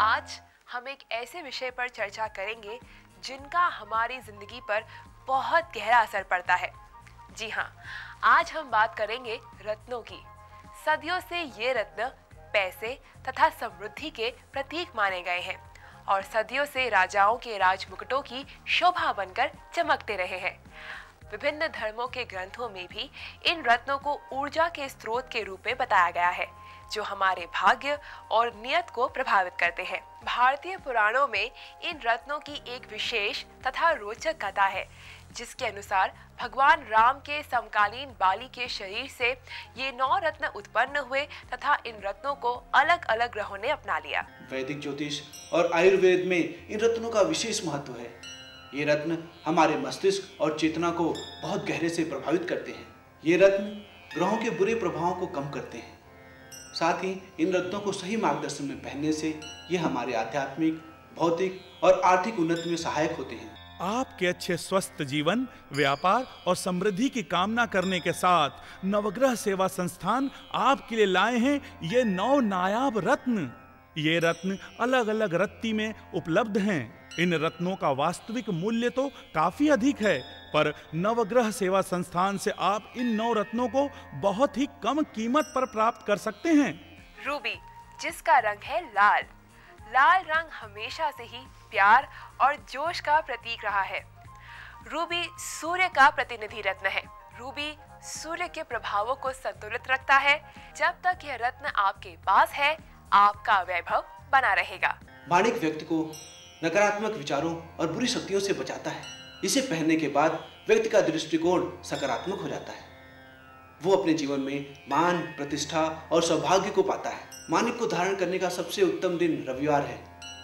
आज हम एक ऐसे विषय पर चर्चा करेंगे जिनका हमारी जिंदगी पर बहुत गहरा असर पड़ता है। जी हाँ, आज हम बात करेंगे रत्नों की। सदियों से ये रत्न पैसे तथा समृद्धि के प्रतीक माने गए हैं और सदियों से राजाओं के राजमुकुटों की शोभा बनकर चमकते रहे हैं। विभिन्न धर्मों के ग्रंथों में भी इन रत्नों को ऊर्जा के स्रोत के रूप में बताया गया है, जो हमारे भाग्य और नियत को प्रभावित करते हैं। भारतीय पुराणों में इन रत्नों की एक विशेष तथा रोचक कथा है, जिसके अनुसार भगवान राम के समकालीन बाली के शरीर से ये 9 रत्न उत्पन्न हुए तथा इन रत्नों को अलग अलग ग्रहों ने अपना लिया। वैदिक ज्योतिष और आयुर्वेद में इन रत्नों का विशेष महत्व है। ये रत्न हमारे मस्तिष्क और चेतना को बहुत गहरे से प्रभावित करते हैं। ये रत्न ग्रहों के बुरे प्रभावों को कम करते हैं। साथ ही इन रत्नों को सही मार्गदर्शन में पहनने से ये हमारे आध्यात्मिक, भौतिक और आर्थिक उन्नति में सहायक होते हैं। आपके अच्छे स्वस्थ जीवन, व्यापार और समृद्धि की कामना करने के साथ नवग्रह सेवा संस्थान आपके लिए लाए हैं ये 9 नायाब रत्न। ये रत्न अलग अलग रत्ती में उपलब्ध हैं। इन रत्नों का वास्तविक मूल्य तो काफी अधिक है, पर नवग्रह सेवा संस्थान से आप इन 9 रत्नों को बहुत ही कम कीमत पर प्राप्त कर सकते हैं। रूबी, जिसका रंग है लाल। लाल रंग हमेशा से ही प्यार और जोश का प्रतीक रहा है। रूबी सूर्य का प्रतिनिधि रत्न है। रूबी सूर्य के प्रभावों को संतुलित रखता है। जब तक यह रत्न आपके पास है, आपका वैभव बना रहेगा। माणिक व्यक्ति को नकारात्मक विचारों और बुरी शक्तियों से बचाता है। इसे पहनने के बाद व्यक्ति का दृष्टिकोण सकारात्मक हो जाता है। वो अपने जीवन में मान, प्रतिष्ठा और सौभाग्य को पाता है। माणिक को धारण करने का सबसे उत्तम दिन रविवार है।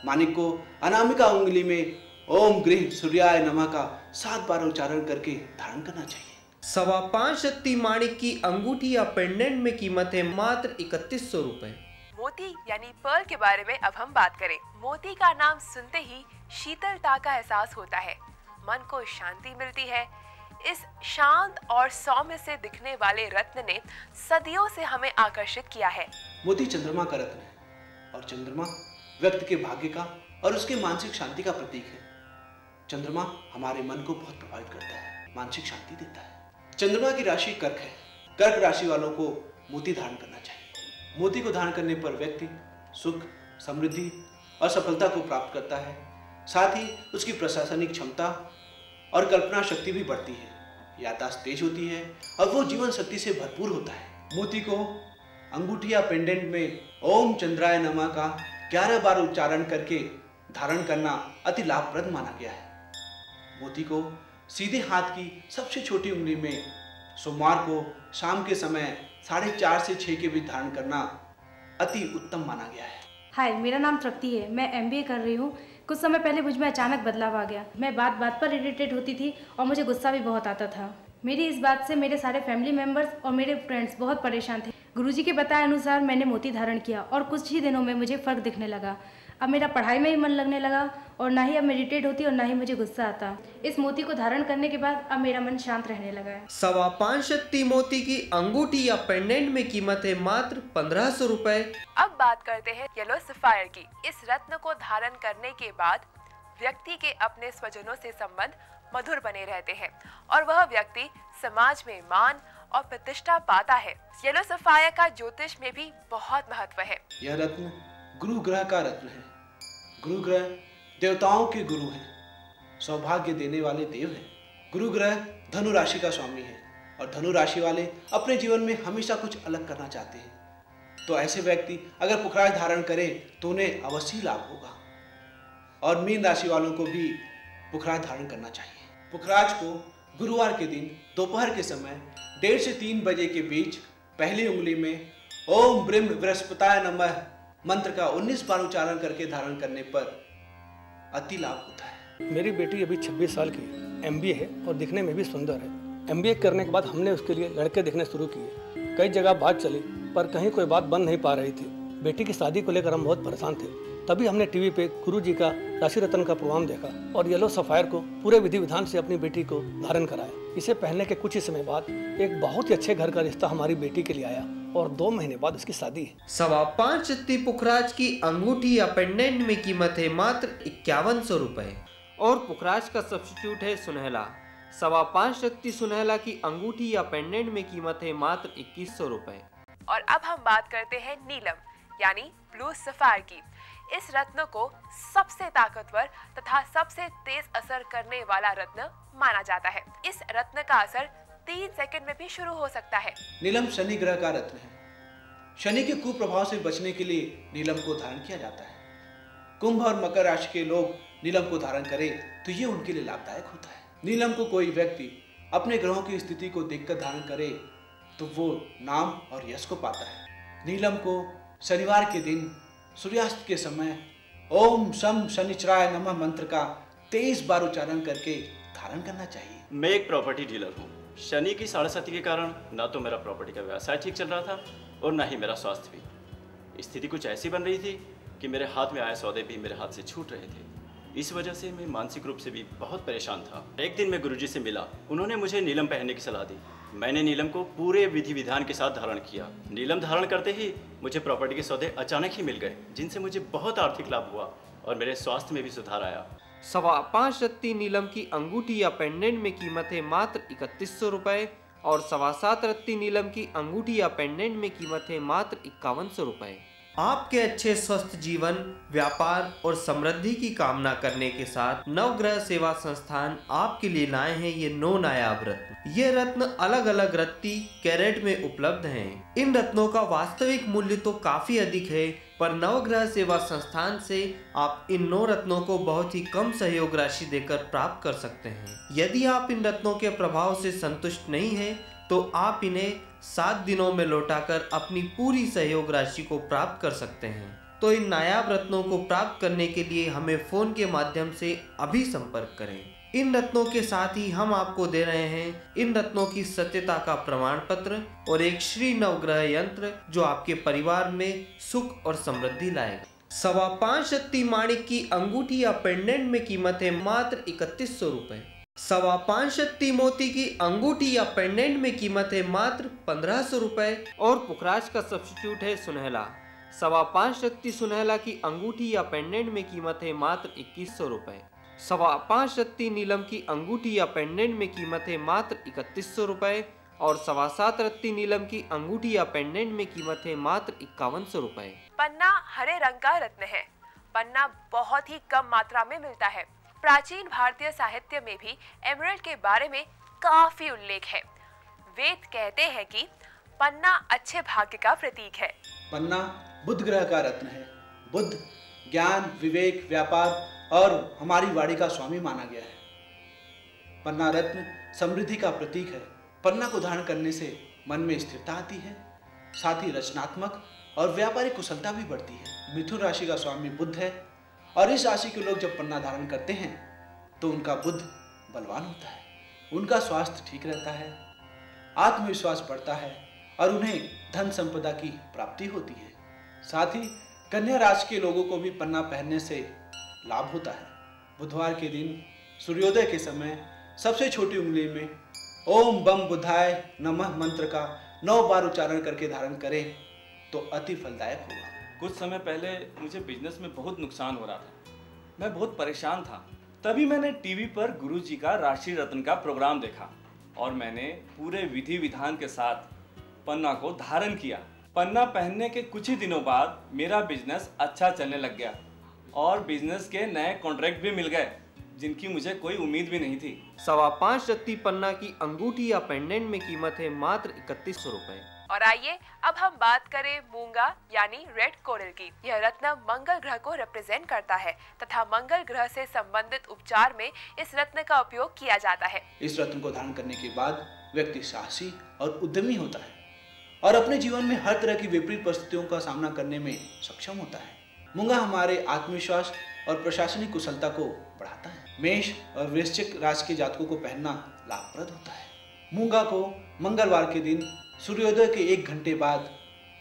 माणिक को अनामिका उंगली में ओम गृह सूर्याय नमः का 7 बार उच्चारण करके धारण करना चाहिए। 5.25 शक्ति माणिक की अंगूठी या पेंडेंट में कीमत है मात्र 3100 रुपए। मोती यानी पर्ल के बारे में अब हम बात करें। मोती का नाम सुनते ही शीतलता का एहसास होता है, मन को शांति मिलती है। इस शांत और सौम्य से दिखने वाले रत्न ने सदियों से हमें आकर्षित किया है। मोती चंद्रमा का रत्न है और चंद्रमा व्यक्ति के भाग्य का और उसके मानसिक शांति का प्रतीक है। चंद्रमा हमारे मन को बहुत प्रभावित करता है, मानसिक शांति देता है। चंद्रमा की राशि कर्क है। कर्क राशि वालों को मोती धारण करना चाहिए। मोती को धारण करने पर व्यक्ति सुख, समृद्धि और सफलता को प्राप्त करता है। साथ ही उसकी प्रशासनिक क्षमता और कल्पना शक्ति भी बढ़ती है, याददाश्त तेज होती है और वो जीवन शक्ति से भरपूर होता है। मोती को अंगूठी या पेंडेंट में ओम चंद्राय नमः का 11 बार उच्चारण करके धारण करना अति लाभप्रद माना गया है। मोती को सीधे हाथ की सबसे छोटी उंगली में सोमवार को शाम के समय 4:30 से 6 के बीच धारण करना अति उत्तम माना गया है। हाय, मेरा नाम तृप्ति है। मैं MBA कर रही हूँ। कुछ समय पहले मुझ में अचानक बदलाव आ गया। मैं बात बात पर इरिटेट होती थी और मुझे गुस्सा भी बहुत आता था। मेरी इस बात से मेरे सारे फैमिली मेम्बर्स और मेरे फ्रेंड्स बहुत परेशान थे। गुरुजी के बताए अनुसार मैंने मोती धारण किया और कुछ ही दिनों में मुझे फ़र्क दिखने लगा। अब मेरा पढ़ाई में ही मन लगने लगा और ना ही अब मैं इरिटेट होती और ना ही मुझे गुस्सा आता। इस मोती को धारण करने के बाद अब मेरा मन शांत रहने लगा है। 5.25 शक्ति मोती की अंगूठी या पेंडेंट में कीमत है मात्र 1500 रुपए। अब बात करते हैं येलो सफायर की। इस रत्न को धारण करने के बाद व्यक्ति के अपने स्वजनों से संबंध मधुर बने रहते हैं और वह व्यक्ति समाज में मान और प्रतिष्ठा पाता है। येलो सफायर का ज्योतिष में भी बहुत महत्व है। यह रत्न गुरु ग्रह का रत्न है। गुरु ग्रह देवताओं के गुरु हैं, सौभाग्य देने वाले देव हैं। गुरु ग्रह धनु राशि का स्वामी है और धनु राशि वाले अपने जीवन में हमेशा कुछ अलग करना चाहते हैं। तो ऐसे व्यक्ति अगर पुखराज धारण करें तो उन्हें अवश्य लाभ होगा। और मीन राशि वालों को भी पुखराज धारण करना चाहिए। पुखराज को गुरुवार के दिन दोपहर के समय 1:30 से 3 बजे के बीच पहली उंगली में ओम ब्रह्म बृहस्पताय नमः मंत्र का 19 बार उच्चारण करके धारण करने पर अति लाभ होता है। मेरी बेटी अभी 26 साल की MBA है और दिखने में भी सुंदर है। MBA करने के बाद हमने उसके लिए लड़के देखने शुरू किए। कई जगह बात चली पर कहीं कोई बात बन नहीं पा रही थी। बेटी की शादी को लेकर हम बहुत परेशान थे। तभी हमने टीवी पे गुरुजी का राशि रत्न का प्रोग्राम देखा और येलो सफायर को पूरे विधि विधान से अपनी बेटी को धारण कराया। इसे पहनने के कुछ ही समय बाद एक बहुत ही अच्छे घर का रिश्ता हमारी बेटी के लिए आया। और 2 महीने बाद उसकी शादी है। 5.25 शक्ति पुखराज की अंगूठी या पेंडेंट में कीमत है मात्र 5100 रुपए और पुखराज का सब्स्टिट्यूट है सुनहला। 5.25 शक्ति सुनहला की अंगूठी या पेंडेंट में कीमत है मात्र 2100 रुपए। और अब हम बात करते हैं नीलम यानी ब्लू सफायर की। इस रत्न को सबसे ताकतवर तथा सबसे तेज असर करने वाला रत्न माना जाता है। इस रत्न का असर 3 सेकंड में भी शुरू हो सकता है। नीलम शनि ग्रह का रत्न है। शनि के कुप्रभाव से बचने के लिए नीलम को धारण किया जाता है। कुंभ और मकर राशि के लोग नीलम को धारण करें तो ये उनके लिए लाभदायक होता है। नीलम को कोई व्यक्ति अपने ग्रहों की स्थिति को देखकर धारण करे तो वो नाम और यश को पाता है। नीलम को शनिवार के दिन सूर्यास्त के समय ओम शम शनिचराय नमः मंत्र का 23 बार उच्चारण करके धारण करना चाहिए। मैं एक प्रॉपर्टी डीलर हूँ। शनि की 7.5 के कारण ना तो मेरा प्रॉपर्टी का व्यवसाय ठीक चल रहा था और ना ही मेरा स्वास्थ्य भी। स्थिति कुछ ऐसी बन रही थी कि मेरे हाथ में आए सौदे भी मेरे हाथ से छूट रहे थे। इस वजह से मैं मानसिक रूप से भी बहुत परेशान था। एक दिन मैं गुरुजी से मिला। उन्होंने मुझे नीलम पहनने की सलाह दी। मैंने नीलम को पूरे विधि विधान के साथ धारण किया। नीलम धारण करते ही मुझे प्रॉपर्टी के सौदे अचानक ही मिल गए, जिनसे मुझे बहुत आर्थिक लाभ हुआ और मेरे स्वास्थ्य में भी सुधार आया। 5.25 शक्ति नीलम की अंगूठी या पेंडेंट में कीमत है मात्र 3100 रुपए और 7.25 रत्ती नीलम की अंगूठी या पेंडेंट में कीमत है मात्र 5100 रुपए। आपके अच्छे स्वस्थ जीवन, व्यापार और समृद्धि की कामना करने के साथ नवग्रह सेवा संस्थान आपके लिए लाए हैं ये 9 नायाब रत्न। ये रत्न अलग अलग रत्ती कैरेट में उपलब्ध हैं। इन रत्नों का वास्तविक मूल्य तो काफी अधिक है, पर नवग्रह सेवा संस्थान से आप इन 9 रत्नों को बहुत ही कम सहयोग राशि देकर प्राप्त कर सकते हैं। यदि आप इन रत्नों के प्रभाव से संतुष्ट नहीं हैं, तो आप इन्हें 7 दिनों में लौटाकर अपनी पूरी सहयोग राशि को प्राप्त कर सकते हैं। तो इन नायाब रत्नों को प्राप्त करने के लिए हमें फोन के माध्यम से अभी संपर्क करें। इन रत्नों के साथ ही हम आपको दे रहे हैं इन रत्नों की सत्यता का प्रमाण पत्र और एक श्री नवग्रह यंत्र जो आपके परिवार में सुख और समृद्धि लाएगा। 5.25 शक्ति माणिक की अंगूठी या पेंडेंट में कीमत है मात्र 3100 रुपए। 5.25 शक्ति मोती की अंगूठी या पेंडेंट में कीमत है मात्र 1500 रुपए और पुखराज का सब्स्टिट्यूट है सुनहला। 5.25 शक्ति सुनहला की अंगूठी या पेंडेंट में कीमत है मात्र 2100 रुपए। 5.25 शक्ति नीलम की अंगूठी या पेंडेंट में कीमत है मात्र 3100 रुपए और 7.25 रत्ती नीलम की अंगूठी या पेंडेंट में कीमत है मात्र 5100 रुपए। पन्ना हरे रंग का रत्न है। पन्ना बहुत ही कम मात्रा में मिलता है। प्राचीन भारतीय साहित्य में भी एमराल्ड के बारे में काफी उल्लेख है। वेद कहते हैं कि पन्ना अच्छे भाग्य का प्रतीक है। पन्ना बुध ग्रह का रत्न है। बुध ज्ञान, विवेक, व्यापार और हमारी वाणी का स्वामी माना गया है। पन्ना रत्न समृद्धि का प्रतीक है। पन्ना को धारण करने से मन में स्थिरता आती है, साथ ही रचनात्मक और व्यापारिक कुशलता भी बढ़ती है। मिथुन राशि का स्वामी बुध है और इस राशि के लोग जब पन्ना धारण करते हैं तो उनका बुध बलवान होता है, उनका स्वास्थ्य ठीक रहता है, आत्मविश्वास बढ़ता है और उन्हें धन संपदा की प्राप्ति होती है। साथ ही कन्या राशि के लोगों को भी पन्ना पहनने से लाभ होता है। बुधवार के दिन सूर्योदय के समय सबसे छोटी उंगली में ओम बम बुधाय नमः मंत्र का 9 बार उच्चारण करके धारण करें तो अति फलदायक होगा। कुछ समय पहले मुझे बिजनेस में बहुत नुकसान हो रहा था। मैं बहुत परेशान था। तभी मैंने टीवी पर गुरुजी का राशि रत्न का प्रोग्राम देखा और मैंने पूरे विधि विधान के साथ पन्ना को धारण किया। पन्ना पहनने के कुछ ही दिनों बाद मेरा बिजनेस अच्छा चलने लग गया और बिजनेस के नए कॉन्ट्रैक्ट भी मिल गए जिनकी मुझे कोई उम्मीद भी नहीं थी। 5.25 शक्ति पन्ना की अंगूठी या पेंडेंट में कीमत है मात्र 3100 रुपए। और आइए अब हम बात करें मूंगा यानी रेड कोरल की। यह रत्न मंगल ग्रह को रिप्रेजेंट करता है तथा मंगल ग्रह से संबंधित उपचार में इस रत्न का उपयोग किया जाता है। इस रत्न को धारण करने के बाद व्यक्ति साहसी और उद्यमी होता है और अपने जीवन में हर तरह की विपरीत परिस्थितियों का सामना करने में सक्षम होता है। मूंगा हमारे आत्मविश्वास और प्रशासनिक कुशलता को बढ़ाता है। मेष और वृश्चिक राशि के जातकों को पहनना लाभप्रद होता है। मूंगा को मंगलवार के दिन सूर्योदय के 1 घंटे बाद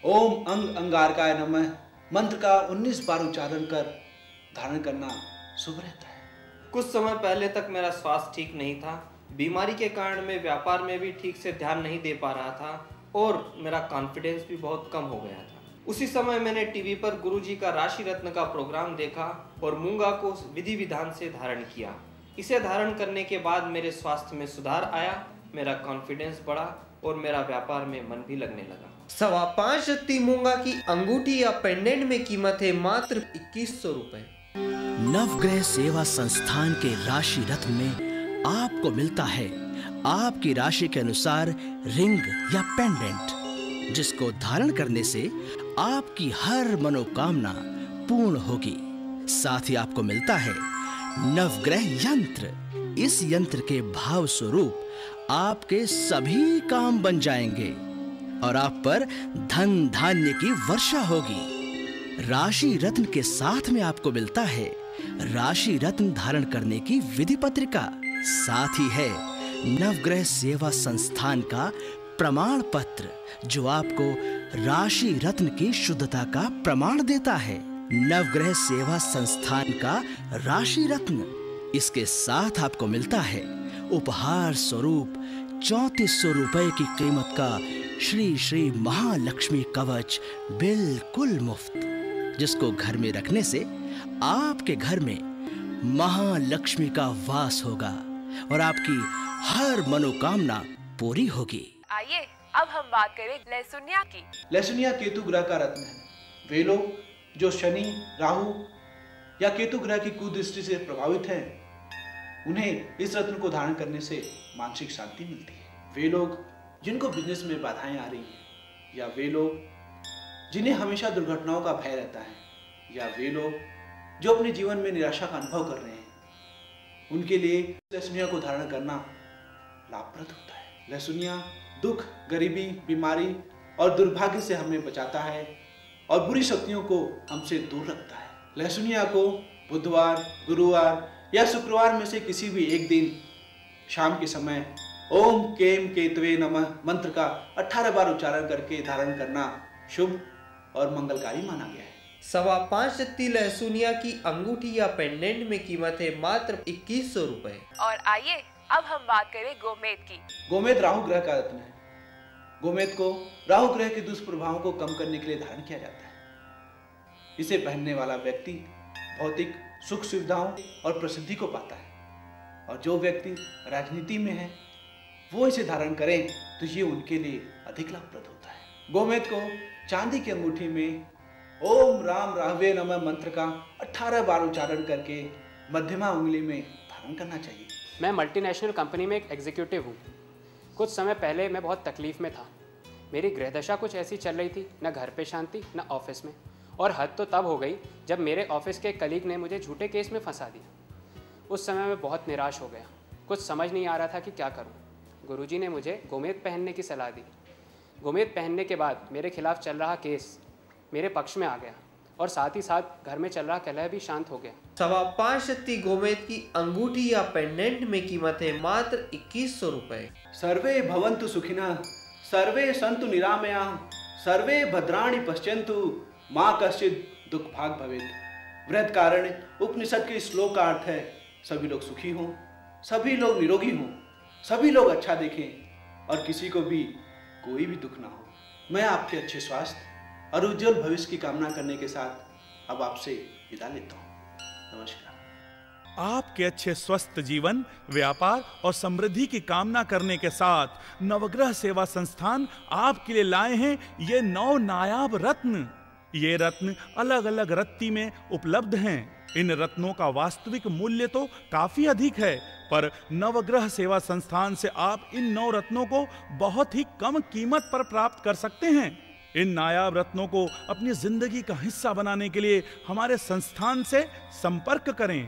ओम अंग अंगारकाय नमः मंत्र का 19 बार उच्चारण कर धारण करना शुभ रहता है। कुछ समय पहले तक मेरा स्वास्थ्य ठीक नहीं था। बीमारी के कारण मैं व्यापार में भी ठीक से ध्यान नहीं दे पा रहा था और मेरा कॉन्फिडेंस भी बहुत कम हो गया था। उसी समय मैंने टीवी पर गुरुजी का राशि रत्न का प्रोग्राम देखा और मूंगा को विधि विधान से धारण किया। इसे धारण करने के बाद मेरे स्वास्थ्य में सुधार आया, मेरा कॉन्फिडेंस बढ़ा और मेरा व्यापार में मन भी लगने लगा। 5.25 रत्ती मूंगा की अंगूठी या पेंडेंट में कीमत है मात्र 2100 रुपए। नवग्रह सेवा संस्थान के राशि रत्न में आपको मिलता है आपकी राशि के अनुसार रिंग या पेंडेंट, जिसको धारण करने से आपकी हर मनोकामना पूर्ण होगी। साथ ही आपको मिलता है नवग्रह यंत्र। इस यंत्र के भाव स्वरूप आपके सभी काम बन जाएंगे और आप पर धन धान्य की वर्षा होगी। राशि रत्न के साथ में आपको मिलता है राशि रत्न धारण करने की विधि पत्रिका। साथ ही है नवग्रह सेवा संस्थान का प्रमाण पत्र, जो आपको राशि रत्न की शुद्धता का प्रमाण देता है। नवग्रह सेवा संस्थान का राशि रत्न, इसके साथ आपको मिलता है उपहार स्वरूप 3400 रुपए की कीमत का श्री श्री महालक्ष्मी कवच बिल्कुल मुफ्त, जिसको घर में रखने से आपके घर में महालक्ष्मी का वास होगा और आपकी हर मनोकामना पूरी होगी। आइए अब हम बात करें लहसुनिया की। लहसुनिया केतु ग्रह का रत्न है। वे लोग जो शनि, राहु या केतु ग्रह की कुदृष्टि से प्रभावित हैं, उन्हें इस रत्न को धारण करने से मानसिक शांति मिलती है। वे लोग जिनको बिजनेस में बाधाएं आ रही हैं, या वे लोग जिन्हें हमेशा दुर्घटनाओं का भय रहता है, या वे लोग जो अपने जीवन में निराशा का अनुभव कर रहे हैं, उनके लिए लहसुनिया को धारण करना लाभप्रद होता है। लहसुनिया दुख, गरीबी, बीमारी और दुर्भाग्य से हमें बचाता है और बुरी शक्तियों को हमसे दूर रखता है। लहसुनिया को बुधवार, गुरुवार या शुक्रवार में से किसी भी एक दिन शाम के समय ओम केम केतवे नमः मंत्र का 18 बार उच्चारण करके धारण करना शुभ और मंगलकारी माना गया है। 5.25 रत्ती लहसुनिया की अंगूठी या पेंडेंट में कीमत है मात्र 2100 रुपए। और आइए अब हम बात करें गोमेद की। गोमेद राहु ग्रह का रत्न है। गोमेद को राहु ग्रह के दुष्प्रभावों को कम करने के लिए धारण किया जाता है। इसे पहनने वाला व्यक्ति भौतिक सुख सुविधाओं और प्रसिद्धि को पाता है, और जो व्यक्ति राजनीति में है वो इसे धारण करें तो ये उनके लिए अधिक लाभप्रद होता है। गोमेद को चांदी की अंगूठी में ओम राम राहवे नमः मंत्र का 18 बार उच्चारण करके मध्यमा उंगली में धारण करना चाहिए। मैं मल्टीनेशनल कंपनी में एक एग्जीक्यूटिव हूँ। कुछ समय पहले मैं बहुत तकलीफ में था। मेरी गृहदशा कुछ ऐसी चल रही थी, न घर पे शांति न ऑफिस में, और हद तो तब हो गई जब मेरे ऑफिस के कलीग ने मुझे झूठे केस में फंसा दिया। उस समय मैं बहुत निराश हो गया, कुछ समझ नहीं आ रहा था कि क्या करूं। गुरुजी ने मुझे गोमेद पहनने की सलाह दी। गोमेद पहनने के बाद मेरे खिलाफ चल रहा केस मेरे पक्ष में आ गया और साथ ही साथ घर में चल रहा कलह भी शांत हो गया। 5.25 रत्ती गोमेद की अंगूठी या पेंडेंट में कीमत है मात्र 2100 रुपए। सर्वे भवन्तु सुखिनः, सर्वे सन्तु निरामयाः, सर्वे भद्राणि पश्यन्तु, माँ कश्चित् दुख भाग भवेत्। वृहत कारण उपनिषद के श्लोक का अर्थ है सभी लोग सुखी हों, सभी लोग निरोगी हों, सभी लोग अच्छा देखें और किसी को भी कोई भी दुख ना हो। मैं आपके अच्छे स्वास्थ्य और उज्जवल भविष्य की कामना करने के साथ अब आपसे विदा लेता हूँ। नमस्कार। आपके अच्छे स्वस्थ जीवन, व्यापार और समृद्धि की कामना करने के साथ नवग्रह सेवा संस्थान आपके लिए लाए हैं ये 9 नायाब रत्न। ये रत्न अलग अलग रत्ती में उपलब्ध हैं। इन रत्नों का वास्तविक मूल्य तो काफी अधिक है, पर नवग्रह सेवा संस्थान से आप इन 9 रत्नों को बहुत ही कम कीमत पर प्राप्त कर सकते हैं। इन नायाब रत्नों को अपनी जिंदगी का हिस्सा बनाने के लिए हमारे संस्थान से संपर्क करें।